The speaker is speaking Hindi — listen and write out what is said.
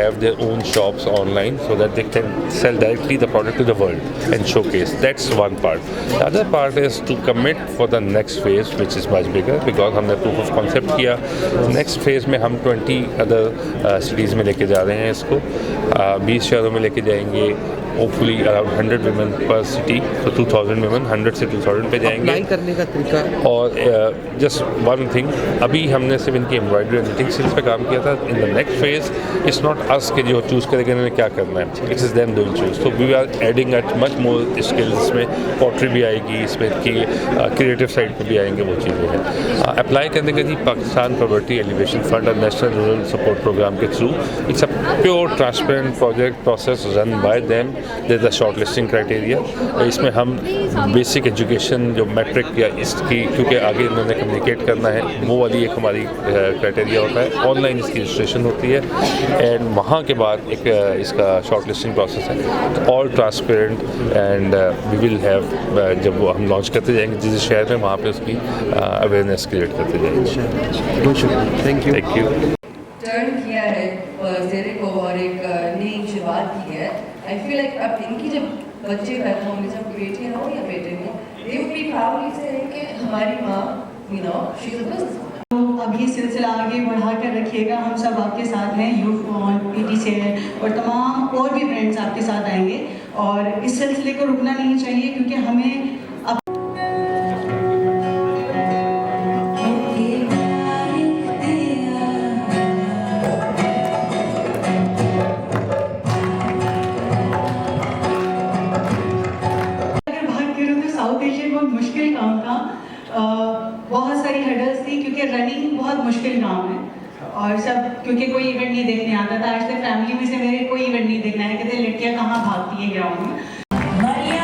have their own shops online so that they can sell directly the product to the world and showcase. That's one part. The other part is to commit for the next phase, which is much bigger, because हमने proof of concept किया. Next phase में हम 20 other cities में लेके जा रहे हैं इसको, 20 शहरों में लेके जाएंगे. Hopefully around 100 women per city, so 2000 women, 100 से 2000 पे जाएंगे. अप्लाई करने का तरीका और just one thing, अभी हमने सिर्फ इनकी एम्ब्रॉयडरी एंड निटिंग स्किल्स पे काम किया था. In the next phase it's not us के जो चूज़ करेंगे इन्होंने क्या करना है, it's is them doing choose. तो we are adding at much more skills. में पॉटरी भी आएगी, इसमें की क्रिएटिव साइड पे भी आएंगे वो चीज़ें हैं. अप्लाई करने के लिए पाकिस्तान पॉवर्टी एलिवेशन फंड और नेशनल रूरल सपोर्ट प्रोग्राम के through. It's a pure transparent project process run by them. There is a short listing criteria. इसमें हम बेसिक एजुकेशन जो मैट्रिक या इसकी, क्योंकि आगे इन्होंने कम्युनिकेट करना है, वो वाली एक हमारी क्राइटेरिया होता है. ऑनलाइन इसकी रजिस्ट्रेशन होती है एंड वहाँ के बाद एक इसका शॉर्ट लिस्टिंग प्रोसेस है. All transparent and we will have, जब वो हम लॉन्च करते जाएंगे जिस शहर में, वहाँ पे उसकी अवेयरनेस क्रिएट करते जाएंगे. बहुत शुक्रिया. Thank you. टर्न किया है ज़ेरे को और एक नई शुरुआत की है. आई फील लाइक अब इनकी जब बच्चे पैदा होंगे, जब बेटियाँ हो या बेटे हो, दे वुड बी प्राउडली से कि हमारी माँ, you know, she is a business. अब ये सिलसिला आगे बढ़ा कर रखिएगा. हम सब आपके साथ हैं, यूथ और पीटी से और तमाम और भी फ्रेंड्स आपके साथ आएंगे. और इस सिलसिले को रुकना नहीं चाहिए क्योंकि हमें साउथ एशिया बहुत मुश्किल काम था. बहुत सारी हर्डल्स थी क्योंकि रनिंग बहुत मुश्किल काम है. और सब क्योंकि कोई इवेंट नहीं देखने आता था. आज तक फैमिली में से मेरे कोई इवेंट नहीं देखना है, कहते लड़कियां कहाँ भागती हैं ग्राउंड में.